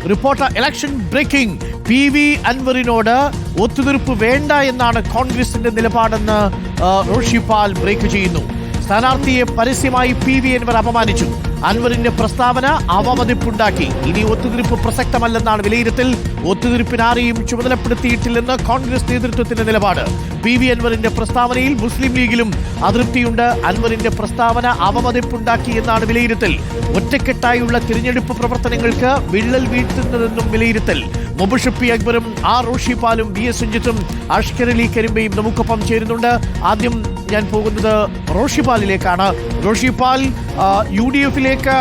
Reporter election breaking. PV അൻവറിനോട് ഒത്തുതീർപ്പ് വേണ്ട എന്നാണ് കോൺഗ്രസിന്റെ നിലപാടെന്ന് റോഷി പാൽ ബ്രേക്ക് ചെയ്യുന്നു. സ്ഥാനാർത്ഥിയെ പരസ്യമായി PV അൻവർ അപമാനിച്ചു. അൻവറിന്റെ പ്രസ്താവന അവമതിപ്പുണ്ടാക്കി. ഇനി ഒത്തുതീർപ്പ് പ്രസക്തമല്ലെന്നാണ് വിലയിരുത്തൽ. ഒത്തുതീർപ്പിനാരെയും ചുമതലപ്പെടുത്തിയിട്ടില്ലെന്ന് കോൺഗ്രസ് നേതൃത്വത്തിന്റെ നിലപാട്. PV അൻവറിന്റെ പ്രസ്താവനയിൽ മുസ്ലിം ലീഗിലും അതൃപ്തിയുണ്ട്. അൻവറിന്റെ പ്രസ്താവന അവമതിപ്പുണ്ടാക്കി എന്നാണ് വിലയിരുത്തൽ. ഒറ്റക്കെട്ടായുള്ള തിരഞ്ഞെടുപ്പ് പ്രവർത്തനങ്ങൾക്ക് വിള്ളൽ വീഴ്ത്തുന്നതെന്നും വിലയിരുത്തൽ. മുബഷിർ അക്ബറും റോഷി പാലും BS സുജിത്തും അഷ്കർ അലി കരിമ്പയും നമുക്കൊപ്പം ചേരുന്നുണ്ട്. ആദ്യം ഞാൻ പോകുന്നത് റോഷി പാലിലേക്കാണ്. റോഷി പാൽ, UDF-ലേക്ക്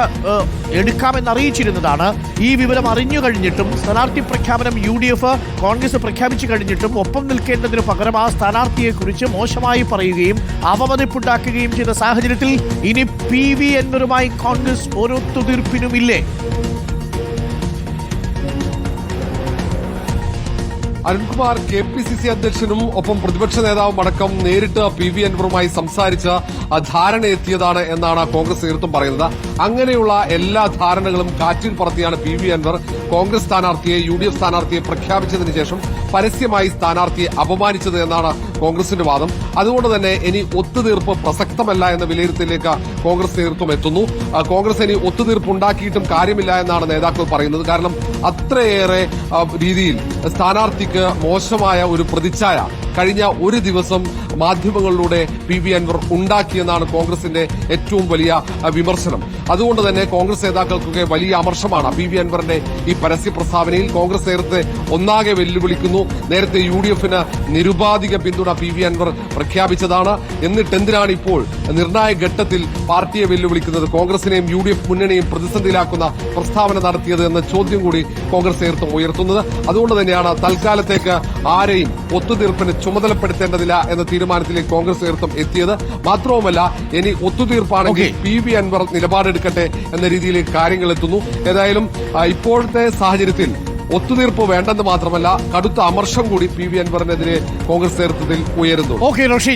എടുക്കാമെന്ന് അറിയിച്ചിരുന്നതാണ്. ഈ വിവരം അറിഞ്ഞു കഴിഞ്ഞിട്ടും സ്ഥാനാർത്ഥി പ്രഖ്യാപനം UDF കോൺഗ്രസ് പ്രഖ്യാപിച്ചു കഴിഞ്ഞിട്ടും ഒപ്പം നിൽക്കേണ്ടതിനു പകരം ആ സ്ഥാനാർത്ഥിയെക്കുറിച്ച് മോശമായി പറയുകയും അവമതിപ്പുണ്ടാക്കുകയും ചെയ്ത സാഹചര്യത്തിൽ ഇനി PV അൻവറുമായി കോൺഗ്രസ് ഒരൊത്തുതീർപ്പിനുമില്ലേ? അരുൺകുമാർ KPCC അധ്യക്ഷനും ഒപ്പം പ്രതിപക്ഷ നേതാവും അടക്കം നേരിട്ട് PV അൻവറുമായി സംസാരിച്ച് ധാരണയെത്തിയതാണ് എന്നാണ് കോൺഗ്രസ് നേതൃത്വം പറയുന്നത്. അങ്ങനെയുള്ള എല്ലാ ധാരണകളും കാറ്റിൽ പറത്തിയാണ് PV അൻവർ കോൺഗ്രസ് സ്ഥാനാർത്ഥിയെ UDF സ്ഥാനാർത്ഥിയെ പ്രഖ്യാപിച്ചതിന് ശേഷം പരസ്യമായി സ്ഥാനാർത്ഥിയെ അപമാനിച്ചത് എന്നാണ് കോൺഗ്രസിന്റെ വാദം. അതുകൊണ്ട് തന്നെ ഇനി ഒത്തുതീർപ്പ് പ്രസക്തമല്ല എന്ന വിലയിരുത്തലിലേക്ക് കോൺഗ്രസ് നേതൃത്വം എത്തുന്നു. കോൺഗ്രസ് ഇനി ഒത്തുതീർപ്പ് ഉണ്ടാക്കിയിട്ടും കാര്യമില്ല എന്നാണ് നേതാക്കൾ പറയുന്നത്. കാരണം അത്രയേറെ രീതിയിൽ സ്ഥാനാർത്ഥിക്ക് മോശമായ ഒരു പ്രതിച്ഛായ കഴിഞ്ഞ ഒരു ദിവസം മാധ്യമങ്ങളിലൂടെ PV അൻവർ ഉണ്ടാക്കിയെന്നാണ് കോൺഗ്രസിന്റെ ഏറ്റവും വലിയ വിമർശനം. അതുകൊണ്ട് തന്നെ കോൺഗ്രസ് നേതാക്കൾക്കൊക്കെ വലിയ അമർഷമാണ് PV അൻവറിന്റെ ഈ പരസ്യ പ്രസ്താവനയിൽ. കോൺഗ്രസ് നേരത്തെ ഒന്നാകെ വെല്ലുവിളിക്കുന്നു. നേരത്തെ UDF-ന് നിരുപാധിക പിന്തുണ PV അൻവർ പ്രഖ്യാപിച്ചതാണ്. എന്നിട്ട് എന്തിനാണ് ഇപ്പോൾ നിർണായക ഘട്ടത്തിൽ പാർട്ടിയെ വെല്ലുവിളിക്കുന്നത്, കോൺഗ്രസിനെയും UDF മുന്നണിയും പ്രതിസന്ധിയിലാക്കുന്ന പ്രസ്താവന നടത്തിയത് എന്ന ചോദ്യം കൂടി കോൺഗ്രസ് നേതൃത്വം ഉയർത്തുന്നത്. അതുകൊണ്ട് തന്നെയാണ് തൽക്കാലത്തേക്ക് ആരെയും ഒത്തുതീർപ്പിന് ചുമതലപ്പെടുത്തേണ്ടതില്ല എന്ന തീരുമാനത്തിലേക്ക് കോൺഗ്രസ് നേതൃത്വം എത്തിയത്. മാത്രവുമല്ല, ഇനി ഒത്തുതീർപ്പാണെങ്കിൽ PV അൻവർ നിലപാടെടുക്കട്ടെ എന്ന രീതിയിലേക്ക് കാര്യങ്ങൾ എത്തുന്നു. ഏതായാലും ഇപ്പോഴത്തെ സാഹചര്യത്തിൽ ഒത്തുതീർപ്പ് വേണ്ടെന്ന് മാത്രമല്ല കടുത്ത അമർഷം കൂടി PV അൻവറിനെതിരെ കോൺഗ്രസ് നേതൃത്വത്തിൽ ഉയരുന്നു. ഓക്കെ റോഷി,